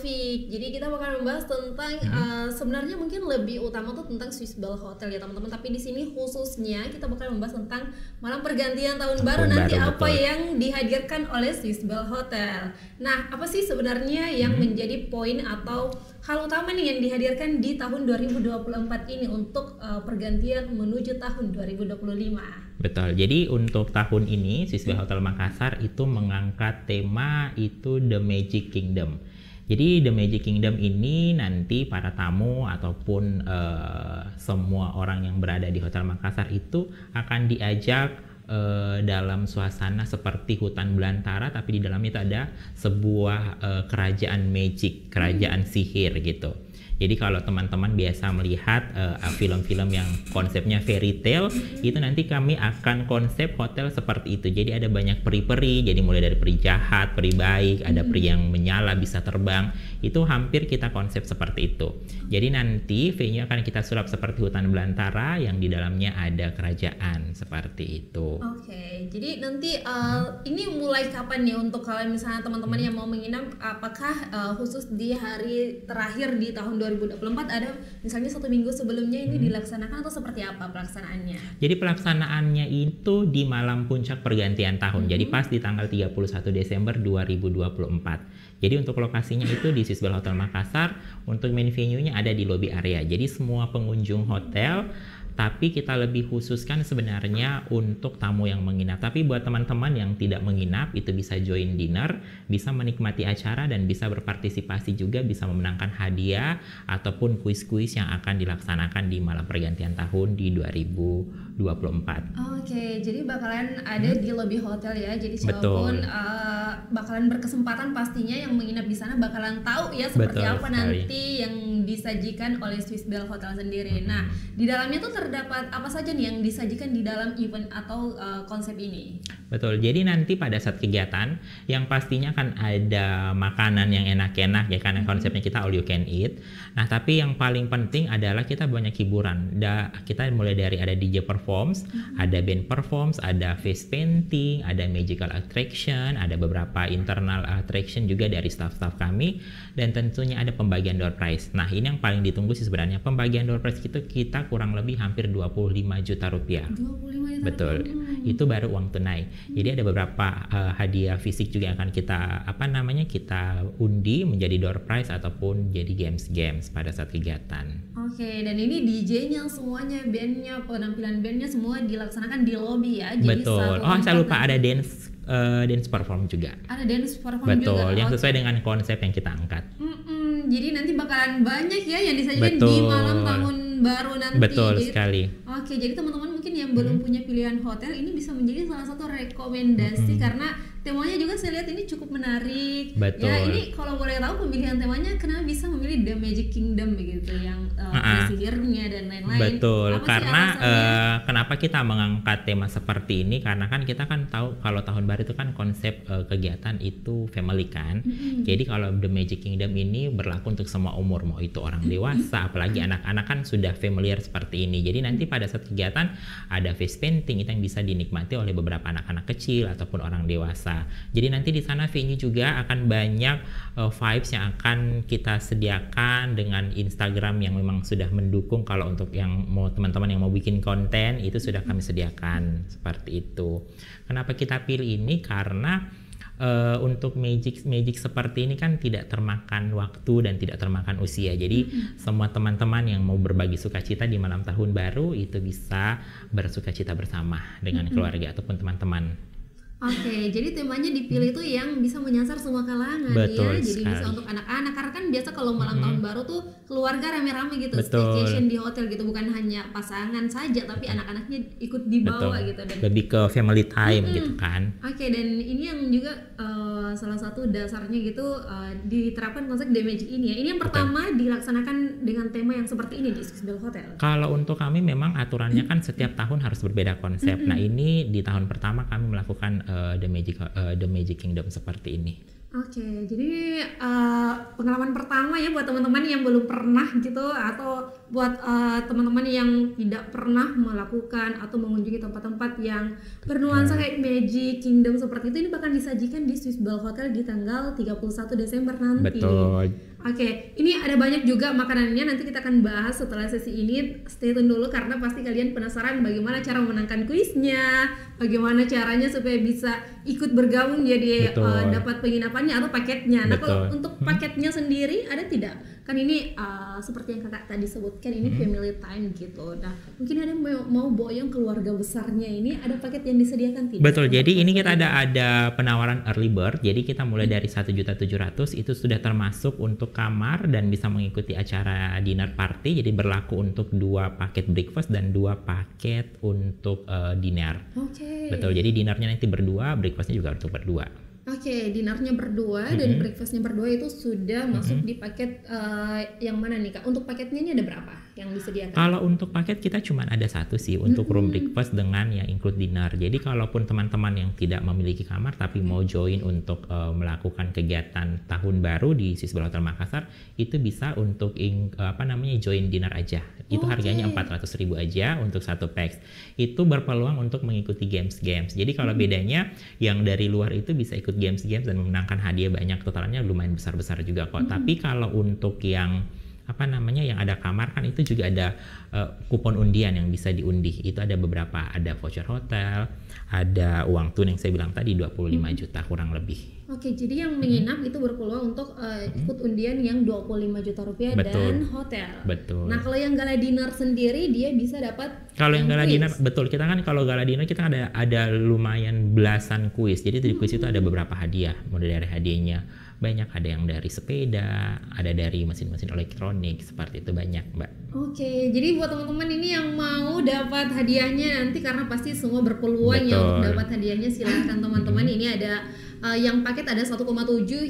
Taufik. Jadi kita bakal membahas tentang sebenarnya mungkin lebih utama tuh tentang Swiss Bell Hotel ya teman-teman. Tapi di sini khususnya kita bakal membahas tentang malam pergantian tahun baru nanti apa betul. yang dihadirkan oleh Swiss Bell Hotel. Nah, apa sih sebenarnya yang menjadi poin atau hal utama nih yang dihadirkan di tahun 2024 ini untuk pergantian menuju tahun 2025? Betul. Jadi untuk tahun ini Swiss Bell Hotel Makassar itu mengangkat tema itu The Magic Kingdom. Jadi The Magic Kingdom ini nanti para tamu ataupun semua orang yang berada di Hotel Makassar itu akan diajak dalam suasana seperti hutan belantara, tapi di dalamnya itu ada sebuah kerajaan magic, kerajaan sihir gitu. Jadi kalau teman-teman biasa melihat film-film yang konsepnya fairy tale, itu nanti kami akan konsep hotel seperti itu. Jadi ada banyak peri-peri, jadi mulai dari peri jahat, peri baik, ada peri yang menyala bisa terbang. Itu hampir kita konsep seperti itu. Jadi nanti venue akan kita sulap seperti hutan belantara yang di dalamnya ada kerajaan seperti itu. Oke, jadi nanti ini mulai kapan nih untuk kalau misalnya teman-teman yang mau menginap, apakah khusus di hari terakhir di tahun 2024 ada misalnya 1 minggu sebelumnya ini dilaksanakan atau seperti apa pelaksanaannya? Jadi pelaksanaannya itu di malam puncak pergantian tahun. Jadi pas di tanggal 31 Desember 2024. Jadi untuk lokasinya itu di Swiss Bell Hotel Makassar. Untuk main venue-nya ada di lobby area. Jadi semua pengunjung hotel, tapi kita lebih khususkan sebenarnya untuk tamu yang menginap. Tapi buat teman-teman yang tidak menginap itu bisa join dinner, bisa menikmati acara dan bisa berpartisipasi juga, bisa memenangkan hadiah ataupun kuis-kuis yang akan dilaksanakan di malam pergantian tahun di 2024. Oke, jadi bakalan ada di lobby hotel ya. Jadi siapapun bakalan berkesempatan pastinya yang menginap di sana bakalan tahu ya seperti Betul apa sekali. nanti yang disajikan oleh Swiss Bell Hotel sendiri. Nah, di dalamnya tuh terdapat apa saja nih yang disajikan di dalam event atau konsep ini? Betul, jadi nanti pada saat kegiatan yang pastinya kan ada makanan yang enak-enak ya, karena konsepnya kita all you can eat. Nah tapi yang paling penting adalah kita banyak hiburan. Kita mulai dari ada DJ performs, ada band performs, ada face painting, ada magical attraction, ada beberapa internal attraction juga dari staff-staff kami, dan tentunya ada pembagian door prize. Nah ini yang paling ditunggu sih sebenarnya, pembagian door prize itu kita kurang lebih hampir 25 juta rupiah. 25 juta. Betul, itu baru uang tunai. Jadi ada beberapa hadiah fisik juga yang akan kita kita undi menjadi door prize ataupun jadi games pada saat kegiatan. Oke, dan ini DJ-nya semuanya, bandnya, penampilan bandnya semua dilaksanakan di lobby ya. Jadi Betul. Saya lupa ada dance perform juga. Ada dance perform Betul, juga. yang sesuai dengan konsep yang kita angkat. Jadi nanti bakalan banyak ya yang disajikan di malam tahun baru nanti. Betul jadi, sekali. Oke, jadi teman-teman mungkin yang belum punya pilihan hotel ini bisa menjadi salah satu rekomendasi karena temanya juga saya lihat ini cukup menarik. Betul. Ya ini kalau boleh tahu pemilihan temanya kenapa bisa memilih The Magic Kingdom begitu yang ada sihirnya dan lain-lain. Betul, Apa sih karena alasannya? kenapa kita mengangkat tema seperti ini, karena kan kita kan tahu kalau tahun baru itu kan konsep kegiatan itu family kan. Jadi kalau The Magic Kingdom ini berlaku untuk semua umur, mau itu orang dewasa, apalagi anak-anak kan sudah familiar seperti ini. Jadi nanti pada saat kegiatan ada face painting itu yang bisa dinikmati oleh beberapa anak-anak kecil ataupun orang dewasa. Jadi nanti di sana venue juga akan banyak vibes yang akan kita sediakan dengan Instagram yang memang sudah mendukung. Kalau untuk yang mau teman-teman yang mau bikin konten itu sudah kami sediakan seperti itu. Kenapa kita pilih ini? Karena untuk magic seperti ini kan tidak termakan waktu dan tidak termakan usia. Jadi semua teman-teman yang mau berbagi sukacita di malam tahun baru itu bisa bersukacita bersama dengan keluarga ataupun teman-teman. Oke, jadi temanya dipilih tuh yang bisa menyasar semua kalangan. Betul ya. Jadi sekali. bisa untuk anak-anak karena kan biasa kalau malam tahun baru tuh keluarga rame-rame gitu, Betul. staycation di hotel gitu, bukan hanya pasangan saja tapi anak-anaknya ikut dibawa gitu dan lebih ke family time gitu kan. Oke, dan ini yang juga salah satu dasarnya gitu diterapkan konsep The Magic ini ya. Ini yang pertama dilaksanakan dengan tema yang seperti ini di Swiss Bell Hotel. Kalau untuk kami memang aturannya kan setiap tahun harus berbeda konsep. Nah ini di tahun pertama kami melakukan The Magic Kingdom seperti ini. Oke, jadi pengalaman pertama ya buat teman-teman yang belum pernah gitu atau buat teman-teman yang tidak pernah melakukan atau mengunjungi tempat-tempat yang bernuansa kayak Magic Kingdom seperti itu, ini bakal disajikan di Swiss Bell Hotel di tanggal 31 Desember nanti. Betul. Oke, ini ada banyak juga makanannya, nanti kita akan bahas setelah sesi ini. Stay tune dulu karena pasti kalian penasaran bagaimana cara memenangkan kuisnya, bagaimana caranya supaya bisa ikut bergabung jadi dapat penginapannya atau paketnya. Nah, kalau untuk paketnya sendiri ada tidak? Kan ini seperti yang kakak tadi sebutkan, ini family time gitu. Nah, mungkin ada mau boyong keluarga besarnya, ini ada paket yang disediakan tidak? Betul, jadi ini kita ada penawaran early bird, jadi kita mulai dari 1.700.000 itu sudah termasuk untuk kamar dan bisa mengikuti acara dinner party, jadi berlaku untuk 2 paket breakfast dan 2 paket untuk dinner. Oke. Betul, jadi dinernya nanti berdua, breakfastnya juga untuk berdua. Oke, dinernya berdua dan breakfastnya berdua itu sudah masuk di paket yang mana nih Kak? Untuk paketnya ini ada berapa yang disediakan? Kalau untuk paket kita cuma ada satu sih untuk room breakfast dengan yang include dinner. Jadi kalaupun teman-teman yang tidak memiliki kamar tapi mau join untuk melakukan kegiatan tahun baru di Swiss Bell Hotel Makassar, itu bisa untuk join dinner aja. Itu harganya 400.000 aja untuk satu pax. Itu berpeluang untuk mengikuti games. Jadi kalau bedanya yang dari luar itu bisa ikut games dan memenangkan hadiah banyak, totalnya lumayan besar-besar juga kok. Tapi kalau untuk yang yang ada kamar kan itu juga ada kupon undian yang bisa diundi. Itu ada beberapa, ada voucher hotel, ada uang tun yang saya bilang tadi 25 juta kurang lebih. Oke, jadi yang menginap itu berpeluang untuk ikut undian yang 25 juta rupiah dan hotel. Betul. Nah, kalau yang gala dinner sendiri dia bisa dapat. Kalau yang gala dinner, betul, kita kan kalau gala dinner kita ada lumayan belasan kuis. Jadi di kuis itu ada beberapa hadiah. Mulai dari hadiahnya banyak, ada yang dari sepeda, ada dari mesin-mesin elektronik, seperti itu banyak, Mbak. Oke, jadi buat teman-teman ini yang mau dapat hadiahnya nanti, karena pasti semua berpeluang ya untuk dapat hadiahnya, silahkan teman-teman. Ini ada yang paket ada 1,7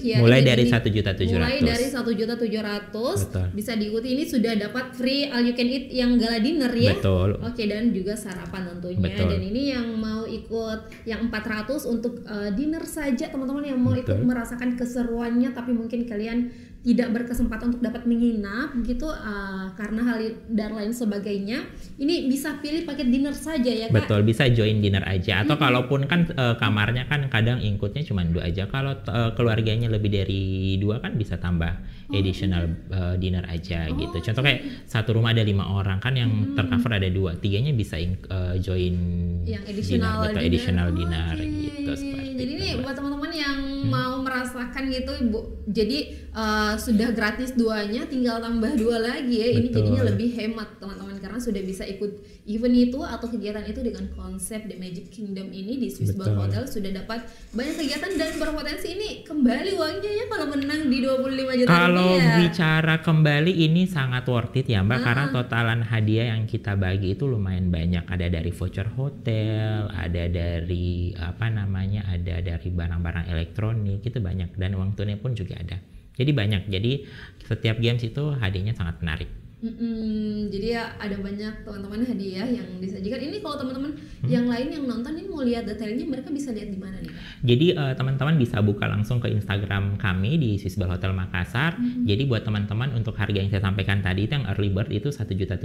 ya. Mulai dari 1.700.000. Mulai dari 1.700.000 bisa diikuti. Ini sudah dapat free all you can eat yang gala dinner ya. Betul. Oke, dan juga sarapan tentunya. Betul. Dan ini yang mau ikut yang 400 untuk dinner saja, teman-teman yang mau ikut merasakan keseruannya tapi mungkin kalian tidak berkesempatan untuk dapat menginap gitu karena hal dan lain sebagainya, ini bisa pilih paket dinner saja ya Kak? Betul, bisa join dinner aja atau kalaupun kan kamarnya kan kadang include-nya cuma 2 aja. Kalau keluarganya lebih dari 2 kan bisa tambah additional dinner aja gitu. Contoh kayak satu rumah ada 5 orang kan, yang tercover ada 2, 3-nya bisa join yang additional dinner, additional dinner gitu. Jadi ini buat teman-teman yang mau merasakan gitu jadi sudah gratis 2-nya, tinggal tambah 2 lagi ya. Ini jadinya lebih hemat teman-teman karena sudah bisa ikut event itu atau kegiatan itu dengan konsep The Magic Kingdom ini di Swiss Bell Hotel. Sudah dapat banyak kegiatan dan berpotensi ini kembali uangnya ya kalau menang di 25 juta. Kalau bicara kembali ini sangat worth it ya Mbak, karena totalan hadiah yang kita bagi itu lumayan banyak. Ada dari voucher hotel, ada dari ada dari barang-barang elektronik, itu banyak, dan uang tunai pun juga ada. Jadi banyak, jadi setiap games itu hadiahnya sangat menarik. Jadi ya ada banyak teman-teman hadiah yang disajikan. Ini kalau teman-teman yang lain yang nonton ini mau lihat detailnya, mereka bisa lihat di mana nih Kak? Jadi teman-teman bisa buka langsung ke Instagram kami di Swiss Bell Hotel Makassar. Jadi buat teman-teman untuk harga yang saya sampaikan tadi itu yang early bird itu 1.700.000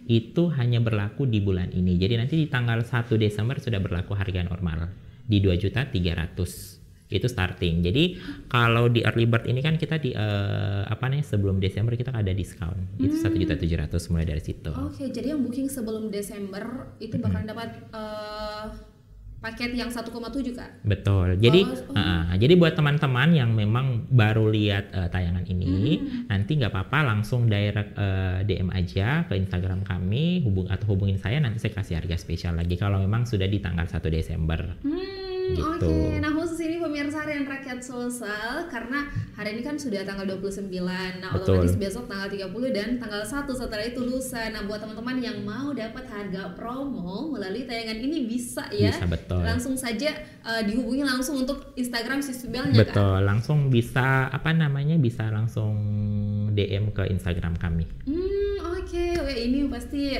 itu hanya berlaku di bulan ini. Jadi nanti di tanggal 1 Desember sudah berlaku harga normal di 2.300.000. Itu starting. Jadi kalau di early bird ini kan kita di sebelum Desember kita ada diskon. Itu 1.700.000 mulai dari situ. Oke, jadi yang booking sebelum Desember itu bakalan dapat paket yang 1,7 Kak? Betul. Jadi jadi buat teman-teman yang memang baru lihat tayangan ini, nanti nggak apa-apa langsung direct DM aja ke Instagram kami, hubungin saya, nanti saya kasih harga spesial lagi kalau memang sudah di tanggal 1 Desember. Gitu. Oke, nah khusus ini pemirsa Harian Rakyat Sulsel, karena hari ini kan sudah tanggal 29, nah otomatis besok tanggal 30 dan tanggal 1 setelah itu lusa. Nah buat teman-teman yang mau dapat harga promo melalui tayangan ini bisa ya. Bisa, betul. Langsung saja dihubungi langsung untuk Instagram Swiss Bell-nya Kak? Betul, langsung bisa bisa langsung DM ke Instagram kami. Oke, ini pasti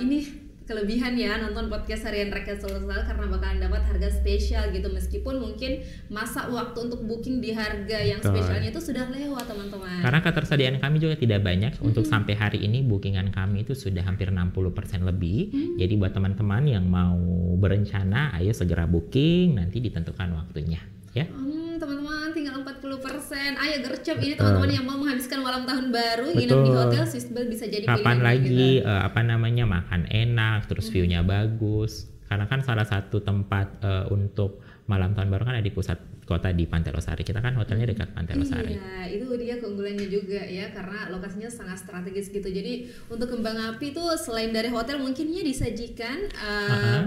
ini kelebihan ya nonton podcast Harian Rakyat Sulsel, karena bakalan dapat harga spesial gitu, meskipun mungkin masa waktu untuk booking di harga yang spesialnya itu sudah lewat teman-teman. Karena ketersediaan kami juga tidak banyak. Untuk sampai hari ini bookingan kami itu sudah hampir 60% lebih. Jadi buat teman-teman yang mau berencana, ayo segera booking, nanti ditentukan waktunya ya. Teman-teman tinggal 40 30%. Ayo gercep, ini teman-teman yang mau menghabiskan malam tahun baru nginep di Betul. hotel Swiss Bell bisa jadi Kapan pilihan lagi gitu. makan enak, terus view-nya bagus. Karena kan salah satu tempat untuk malam tahun baru kan ada di pusat kota di Pantai Losari. Kita kan hotelnya dekat Pantai Losari. Iya, itu dia keunggulannya juga ya, karena lokasinya sangat strategis gitu. Jadi untuk kembang api tuh selain dari hotel mungkinnya disajikan,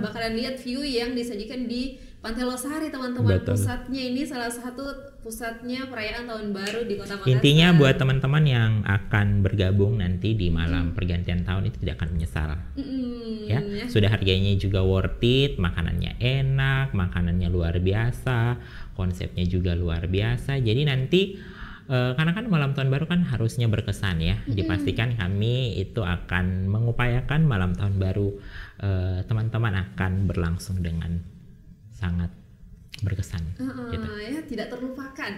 bakalan lihat view yang disajikan di Pantai Losari teman-teman. Betul. Pusatnya ini salah satu pusatnya perayaan tahun baru di Kota Makassar. Intinya buat teman-teman yang akan bergabung nanti di malam pergantian tahun itu tidak akan menyesal. Ya, sudah harganya juga worth it, makanannya enak, makanannya luar biasa, konsepnya juga luar biasa. Jadi nanti karena kan malam tahun baru kan harusnya berkesan ya. Dipastikan kami itu akan mengupayakan malam tahun baru teman-teman akan berlangsung dengan sangat berkesan gitu. Ya, tidak terlupakan.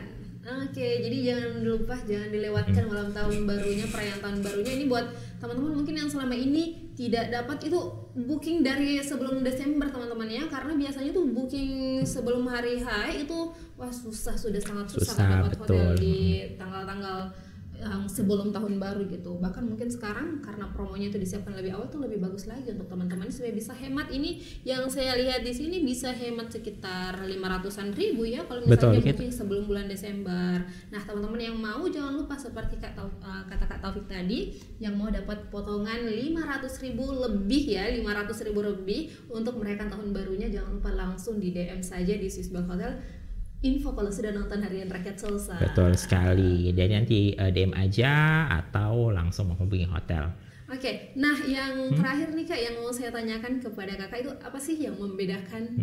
Oke, jadi jangan lupa, jangan dilewatkan malam tahun barunya, perayaan tahun barunya. Ini buat teman-teman mungkin yang selama ini tidak dapat itu booking dari sebelum Desember teman-teman ya, karena biasanya tuh booking sebelum hari H itu wah sangat susah dapat hotel di tanggal-tanggal yang sebelum tahun baru gitu. Bahkan mungkin sekarang karena promonya itu disiapkan lebih awal tuh lebih bagus lagi untuk teman-teman supaya bisa hemat. Ini yang saya lihat di sini bisa hemat sekitar 500-an ribu ya kalau misalnya booking sebelum bulan Desember. Nah, teman-teman yang mau jangan lupa seperti kata Kak Taufik tadi, yang mau dapat potongan 500.000 lebih ya, 500.000 lebih untuk merayakan tahun barunya, jangan lupa langsung di DM saja di Swiss Bell Hotel. Info kalau sudah nonton Harian Rakyat selesai. Betul sekali. Dan nanti DM aja atau langsung menghubungi hotel. Oke, nah yang terakhir nih Kak, yang mau saya tanyakan kepada Kakak itu apa sih yang membedakan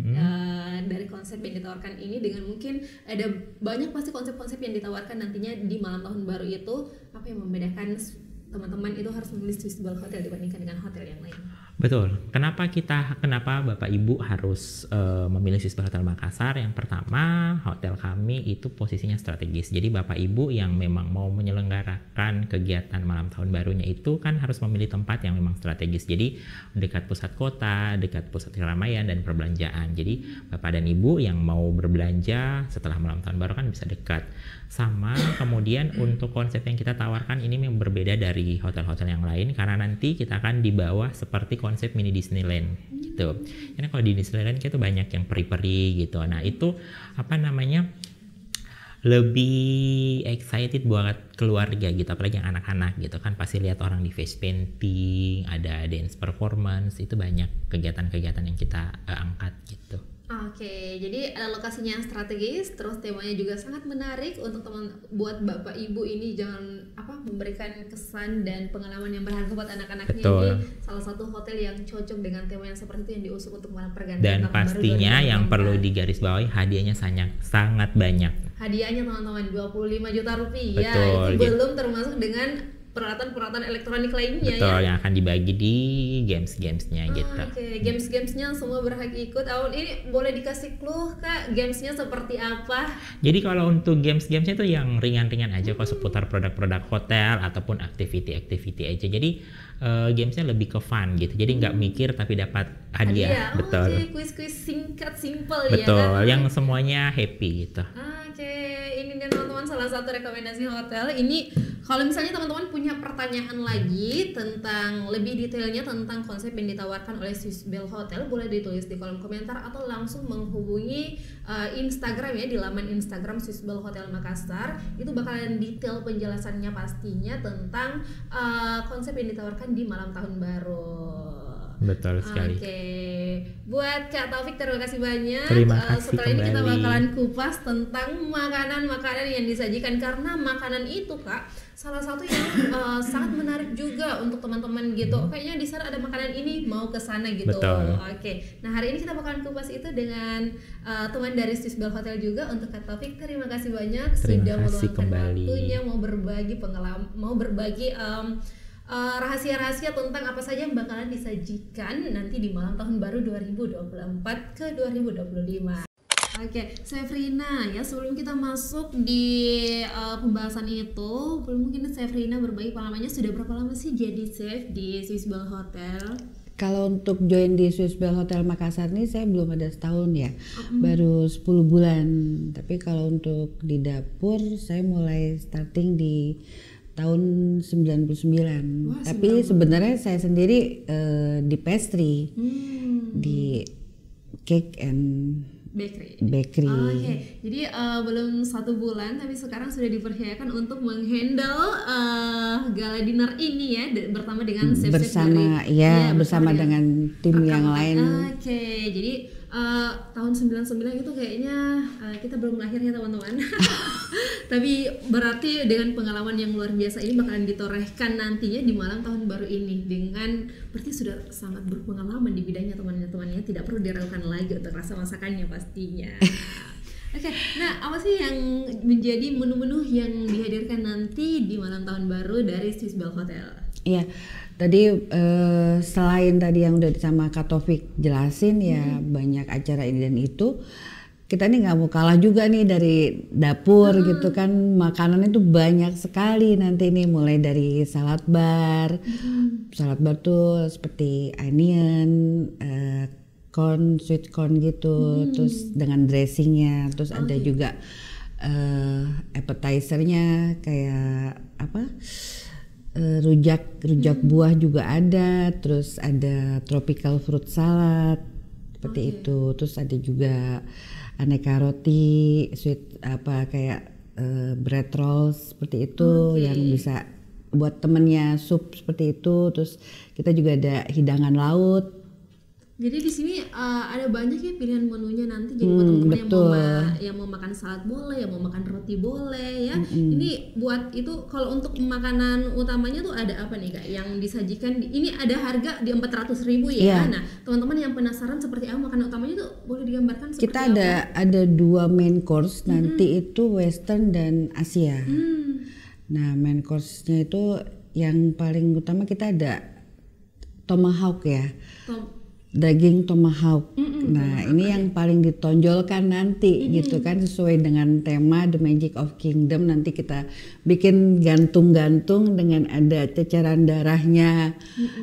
dari konsep yang ditawarkan ini dengan mungkin ada banyak pasti konsep-konsep yang ditawarkan nantinya di malam tahun baru itu, apa yang membedakan teman-teman itu harus memilih Swiss Bell Hotel dibandingkan dengan hotel yang lain? Betul. Kenapa Bapak Ibu harus memilih Swiss Bell Hotel Makassar? Yang pertama, hotel kami itu posisinya strategis. Jadi Bapak Ibu yang memang mau menyelenggarakan kegiatan malam tahun barunya itu kan harus memilih tempat yang memang strategis. Jadi dekat pusat kota, dekat pusat keramaian dan perbelanjaan. Jadi Bapak dan Ibu yang mau berbelanja setelah malam tahun baru kan bisa dekat. Sama kemudian untuk konsep yang kita tawarkan ini memang berbeda dari hotel-hotel yang lain karena nanti kita akan di bawah seperti konsep mini Disneyland gitu. Karena kalau di Disneyland itu banyak yang peri-peri gitu. Nah, itu lebih excited buat keluarga gitu, apalagi yang anak-anak gitu kan pasti lihat orang di face painting, ada dance performance, itu banyak kegiatan-kegiatan yang kita angkat gitu. Oke, jadi ada lokasinya yang strategis, terus temanya juga sangat menarik untuk buat Bapak Ibu ini jangan memberikan kesan dan pengalaman yang berharga buat anak-anaknya. Ini salah satu hotel yang cocok dengan tema yang seperti itu yang diusung untuk malam pergantian dan pastinya baru yang perlu digarisbawahi hadiahnya sangat banyak. Hadiahnya teman-teman 25 juta rupiah. Betul, itu belum termasuk dengan peralatan elektronik lainnya. Betul, yang akan dibagi di games-gamesnya gitu. Oke, games-gamesnya semua berhak ikut. Ini boleh dikasih clue Kak, gamesnya seperti apa? Jadi kalau untuk games-gamesnya itu yang ringan-ringan aja, kok seputar produk-produk hotel ataupun activity aja. Jadi gamesnya lebih ke fun gitu. Jadi nggak mikir tapi dapat hadiah. Betul. Oke, kuis-kuis singkat, simple ya. Betul, yang semuanya happy gitu. Oke, ini dia teman-teman salah satu rekomendasi hotel. Ini kalau misalnya teman-teman punya pertanyaan lagi tentang lebih detailnya tentang konsep yang ditawarkan oleh Swiss Bell Hotel, boleh ditulis di kolom komentar atau langsung menghubungi Instagram ya, di laman Instagram Swiss Bell Hotel Makassar. Itu bakalan detail penjelasannya pastinya tentang konsep yang ditawarkan di malam tahun baru. Betul sekali. Oke, buat Kak Taufik terima kasih banyak. Terima kasih setelah ini kita kembali. bakalan kupas tentang makanan-makanan yang disajikan, karena makanan itu Kak salah satu yang sangat menarik juga untuk teman-teman gitu. Kayaknya di sana ada makanan ini, mau ke sana gitu. Betul. Oke. Nah, hari ini kita bakalan kupas itu dengan teman dari Swiss Bell Hotel juga. Untuk Kak Taufik terima kasih banyak sudah meluangkan waktunya mau berbagi pengalaman, mau berbagi rahasia-rahasia tentang apa saja yang bakalan disajikan nanti di malam tahun baru 2024 ke 2025. Oke, Chef Rina ya, sebelum kita masuk di pembahasan itu, belum mungkin Chef Rina berbagi pengalamannya sudah berapa lama sih jadi chef di Swiss Bell Hotel? Kalau untuk join di Swiss Bell Hotel Makassar nih saya belum ada setahun ya, baru 10 bulan. Tapi kalau untuk di dapur saya mulai starting di tahun 99. Wah, Tapi sebenarnya saya sendiri di pastry, di cake and bakery. Oke, jadi belum 1 bulan tapi sekarang sudah dipercayakan untuk menghandle gala dinner ini ya bersama dengan chef-chef bersama dari, bersama dengan tim yang lain. Oke, jadi tahun 99 itu kayaknya kita belum lahir ya teman-teman. Tapi berarti dengan pengalaman yang luar biasa ini bakalan ditorehkan nantinya di malam tahun baru ini dengan berarti sudah sangat berpengalaman di bidangnya teman-temannya, tidak perlu diragukan lagi untuk rasa masakannya pastinya. Oke, nah apa sih yang menjadi menu-menu yang dihadirkan nanti di malam tahun baru dari Swiss Bell Hotel? Iya, tadi selain tadi yang udah sama Kak Taufik jelasin ya banyak acara ini dan itu, kita nih nggak mau kalah juga nih dari dapur gitu kan, makanan itu banyak sekali nanti nih mulai dari salad bar tuh seperti onion, corn, sweet corn gitu, terus dengan dressingnya, terus ada juga appetizernya kayak apa? Rujak buah juga ada, terus ada tropical fruit salad seperti itu, terus ada juga aneka roti, sweet apa kayak bread rolls seperti itu yang bisa buat temennya sup seperti itu, terus kita juga ada hidangan laut. Jadi di sini ada banyak ya pilihan menunya nanti. Jadi buat teman-teman yang mau makan salad boleh, yang mau makan roti boleh ya. Ini buat itu kalau untuk makanan utamanya tuh ada apa nih Kak yang disajikan? Ini ada harga di 400.000 ya. Nah, teman-teman yang penasaran seperti apa makanan utamanya tuh boleh digambarkan seperti kita apa? ada 2 main course nanti itu Western dan Asia. Nah, main course-nya itu yang paling utama kita ada tomahawk ya. Daging tomahawk. Nah, ini yang paling ditonjolkan nanti gitu kan, sesuai dengan tema The Magic of Kingdom. Nanti kita bikin gantung-gantung dengan ada ceceran darahnya.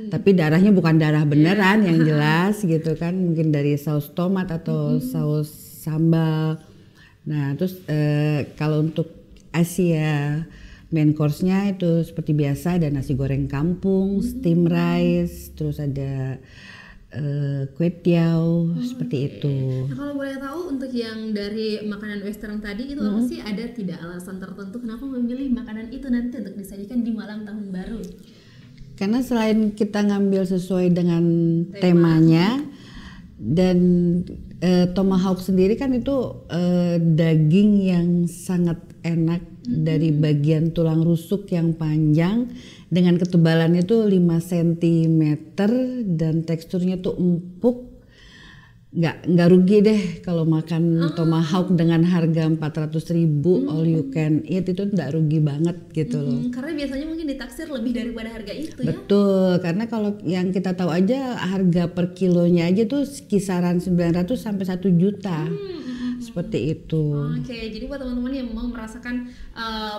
Tapi darahnya bukan darah beneran yang jelas gitu kan, mungkin dari saus tomat atau saus sambal. Nah, terus kalau untuk Asia main course-nya itu seperti biasa ada nasi goreng kampung, steam rice, terus ada kue tiaw seperti itu. Nah, kalau boleh tahu untuk yang dari makanan western tadi itu apa sih, ada tidak alasan tertentu kenapa memilih makanan itu nanti untuk disajikan di malam tahun baru? Karena selain kita ngambil sesuai dengan temanya dan tomahawk sendiri kan itu daging yang sangat enak dari bagian tulang rusuk yang panjang dengan ketebalannya tuh 5 cm dan teksturnya tuh empuk. Nggak rugi deh kalau makan tomahawk dengan harga 400.000 all you can eat, itu nggak rugi banget gitu loh. Karena biasanya mungkin ditaksir lebih daripada harga itu ya. Betul, karena kalau yang kita tahu aja harga per kilonya aja tuh kisaran 900 sampai 1 juta. Seperti itu. Oke, jadi buat teman-teman yang mau merasakan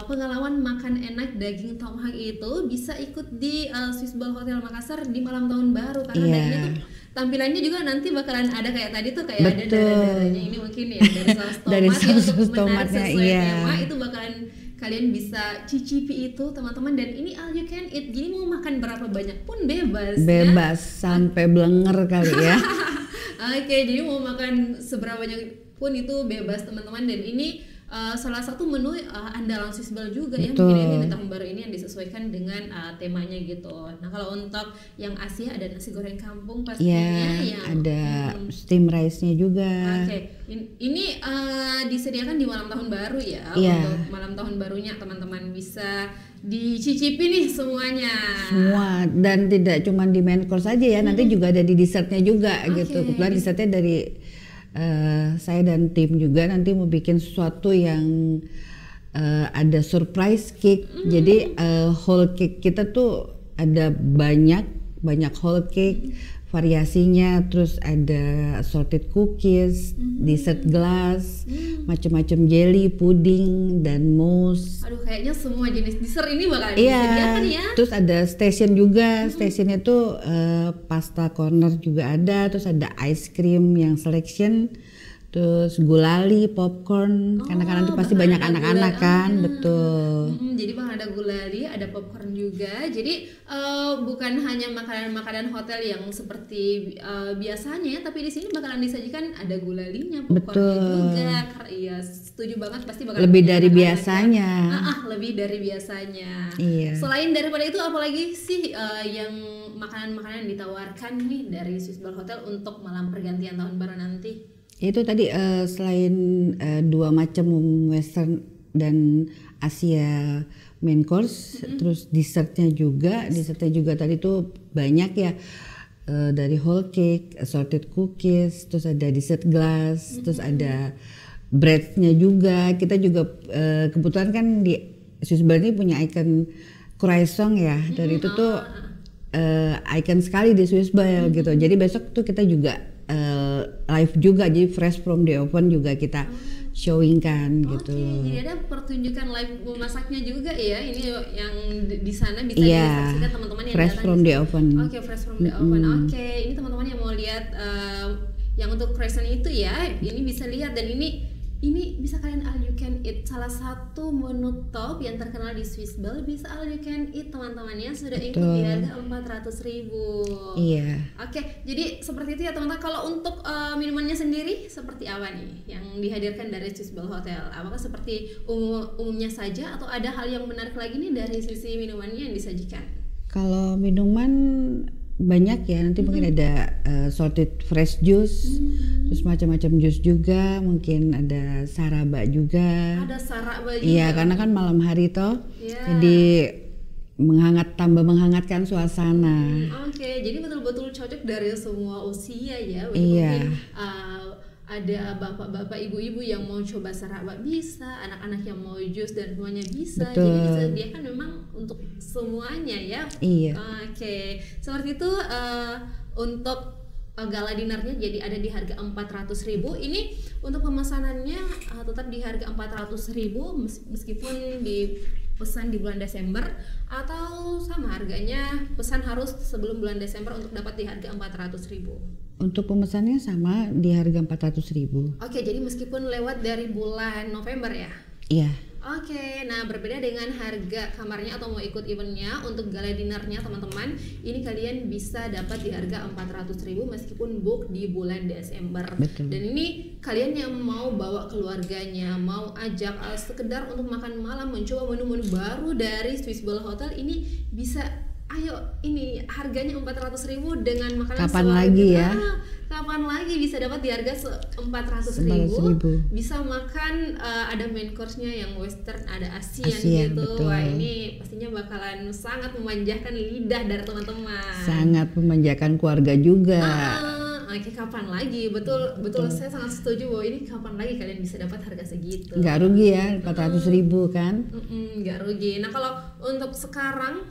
pengalaman makan enak daging tomahawk itu bisa ikut di Swiss Bell Hotel Makassar di malam tahun baru, karena dagingnya tuh tampilannya juga nanti bakalan ada kayak tadi tuh kayak ada darah-darahnya ini mungkin ya dari saus tomat dari ya, saus untuk menarik tomatnya, sesuai iya. tema itu bakalan kalian bisa cicipi itu teman-teman, dan ini all you can eat, jadi mau makan berapa banyak pun bebas ya? Sampai blenger kali ya. Oke, jadi mau makan seberapa banyak pun itu bebas teman-teman, dan ini salah satu menu andalan Swiss Bell juga ya, mungkin ini di tahun baru ini yang disesuaikan dengan temanya gitu. Nah, kalau untuk yang Asia ada nasi goreng kampung pastinya, yang ada steam rice-nya juga. Oke, ini disediakan di malam tahun baru ya. Untuk malam tahun barunya teman-teman bisa dicicipi nih semuanya. Semua, dan tidak cuma di main course aja ya, nanti juga ada di dessertnya juga gitu. Kebetulan dessertnya dari saya dan tim juga nanti mau bikin sesuatu yang ada surprise cake. Jadi whole cake kita tuh ada banyak whole cake, variasinya, terus ada assorted cookies, dessert glass, macam-macam jelly, puding dan mousse. Aduh, kayaknya semua jenis dessert ini bakalan Iya, disediakan ya. terus ada station juga, stationnya tuh pasta corner juga ada, terus ada ice cream yang selection, terus gulali, popcorn, karena kan nanti pasti banyak anak-anak kan, betul. Jadi bang ada gulali, ada popcorn juga. Jadi bukan hanya makanan-makanan hotel yang seperti biasanya, tapi di sini bakalan disajikan ada gulalinya, popcornnya juga. Iya, setuju banget, pasti bakalan Lebih punya dari anak-anak biasanya. ya. Lebih dari biasanya. Iya. Selain daripada itu, apalagi sih yang makanan-makanan yang ditawarkan nih dari Swiss Bell Hotel untuk malam pergantian tahun baru nanti? Itu tadi selain 2 macam western dan Asia main course, terus dessertnya juga tadi tuh banyak ya, dari whole cake, assorted cookies, terus ada dessert glass, terus ada breadnya juga. Kita juga kebetulan kan di Swiss Bell ini punya icon croissant ya, dari itu tuh icon sekali di Swiss Bell gitu. Jadi besok tuh kita juga live juga, jadi fresh from the oven juga kita showing kan gitu. Jadi ada pertunjukan live memasaknya juga ya, ini yang di sana bisa Iya, disaksikan teman-teman yang fresh datang from the oven. Oke, fresh from the oven. Oke, ini teman-teman yang mau lihat yang untuk croissant itu ya, ini bisa lihat, dan ini bisa kalian all you can eat, salah satu menu top yang terkenal di Swiss Bell, bisa all you can eat teman-temannya, sudah include di harga 400.000. Iya. Oke, jadi seperti itu ya teman-teman. Kalau untuk minumannya sendiri seperti apa nih yang dihadirkan dari Swiss Bell Hotel? Apakah seperti umumnya saja atau ada hal yang menarik lagi nih dari sisi minumannya yang disajikan? Kalau minuman banyak ya, nanti mungkin ada sorted fresh juice, terus macam-macam jus juga, mungkin ada saraba juga. Ada saraba juga. Iya, karena kan malam hari toh, jadi tambah menghangatkan suasana. Oke, jadi betul-betul cocok dari semua usia ya. Iya. Mungkin ada bapak-bapak, ibu-ibu yang mau coba saraba bisa, anak-anak yang mau jus dan semuanya bisa. Betul. Jadi disediakan memang untuk semuanya ya. Iya. Oke, seperti itu untuk gala dinernya jadi ada di harga 400.000. Ini untuk pemesanannya tetap di harga 400.000 meskipun dipesan di bulan Desember, atau sama harganya pesan harus sebelum bulan Desember untuk dapat di harga 400.000. Untuk pemesannya sama di harga 400.000. Oke, jadi meskipun lewat dari bulan November ya? Iya. Oke, nah berbeda dengan harga kamarnya atau mau ikut eventnya, untuk gala dinernya teman-teman, ini kalian bisa dapat di harga 400.000 meskipun book di bulan Desember. Betul. Dan ini kalian yang mau bawa keluarganya, mau ajak sekedar untuk makan malam, mencoba menu-menu baru dari Swiss Bell Hotel, ini bisa. Ayo, ini harganya 400.000 dengan makanan Kapan lagi ya? Kapan lagi bisa dapat di harga 400.000? Bisa makan, ada main course-nya yang western, ada Asian gitu. Betul. Wah, ini pastinya bakalan sangat memanjakan lidah dari teman-teman. Sangat memanjakan keluarga juga. Oke, kapan lagi? Betul, saya sangat setuju bahwa ini kapan lagi kalian bisa dapat harga segitu. Nggak rugi ya, 400.000 kan? Nggak rugi. Nah, kalau untuk sekarang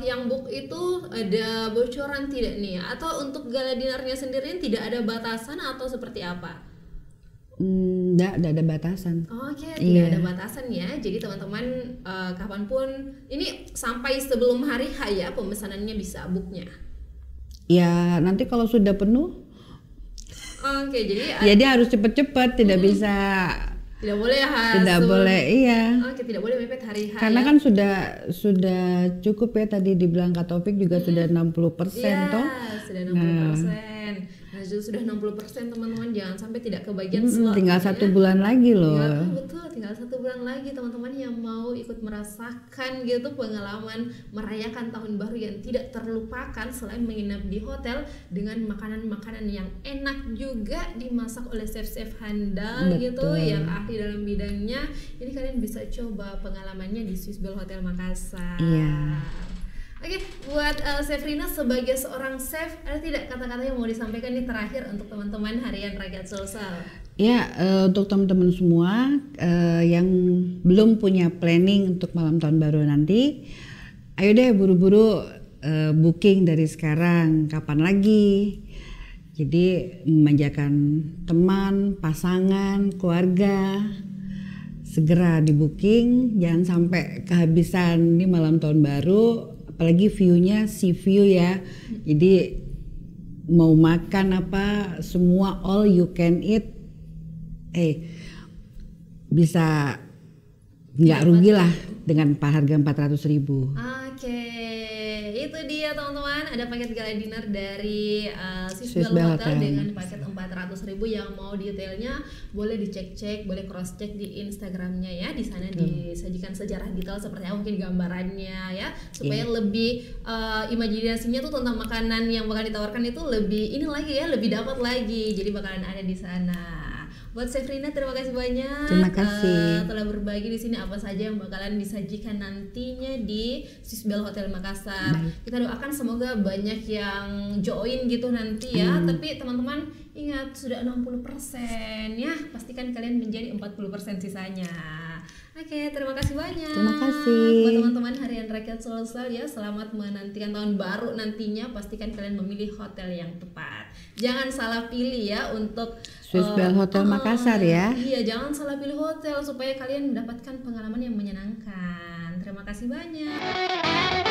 yang book itu ada bocoran tidak nih? Atau untuk gala dinernya sendiri tidak ada batasan atau seperti apa? Nggak ada batasan. Oke, tidak ada batasan ya. Jadi teman-teman kapanpun, ini sampai sebelum hari H ya pemesanannya bisa booknya. Ya nanti kalau sudah penuh. Oke, jadi harus cepat-cepat, tidak bisa. Tidak boleh Tidak boleh, iya. Oke, tidak boleh mepet hari H. Karena kan sudah cukup ya, tadi dibilang Kak Taufik juga sudah 60% toh. Sudah 60%. Nah, sudah 60% teman-teman, jangan sampai tidak kebagian slot. Tinggal 1 bulan lagi loh. Ya, betul, tinggal 1 bulan lagi teman-teman yang mau ikut merasakan gitu pengalaman merayakan tahun baru yang tidak terlupakan, selain menginap di hotel dengan makanan-makanan yang enak juga dimasak oleh chef-chef handal gitu yang ahli dalam bidangnya. Ini kalian bisa coba pengalamannya di Swiss Bell Hotel Makassar. Iya. Oke, buat Chef Rina sebagai seorang chef, ada tidak kata-kata yang mau disampaikan nih terakhir untuk teman-teman harian Rakyat Sulsel? Ya, untuk teman-teman semua yang belum punya planning untuk malam tahun baru nanti, ayo deh buru-buru booking dari sekarang, kapan lagi. Jadi memanjakan teman, pasangan, keluarga, segera di booking, jangan sampai kehabisan di malam tahun baru, apalagi view-nya sea view ya. Jadi mau makan apa, semua all you can eat, bisa nggak rugi lah dengan harga 400.000. Oke, itu dia teman-teman, ada paket gala dinner dari Swiss Bell Bell Hotel Hotel dengan paket 400.000. Yang mau detailnya boleh dicek-cek, boleh cross check di Instagramnya ya. Di sana disajikan sejarah detail seperti apa mungkin gambarannya ya, supaya lebih imajinasinya tuh tentang makanan yang bakal ditawarkan itu lebih ini lagi ya, lebih dapat lagi. Jadi bakalan ada di sana. Buat Sefrina terima kasih banyak. Terima kasih. Telah berbagi di sini apa saja yang bakalan disajikan nantinya di Swiss Bell Hotel Makassar. Kita doakan semoga banyak yang join gitu nanti ya. Tapi teman-teman ingat sudah 60% ya. Pastikan kalian menjadi 40% sisanya. Oke, terima kasih banyak. Terima kasih. Buat teman-teman harian rakyat Sulsel ya, selamat menantikan tahun baru nantinya. Pastikan kalian memilih hotel yang tepat. Jangan salah pilih ya untuk Swiss Bell Hotel Makassar ya. Iya, jangan salah pilih hotel supaya kalian mendapatkan pengalaman yang menyenangkan. Terima kasih banyak.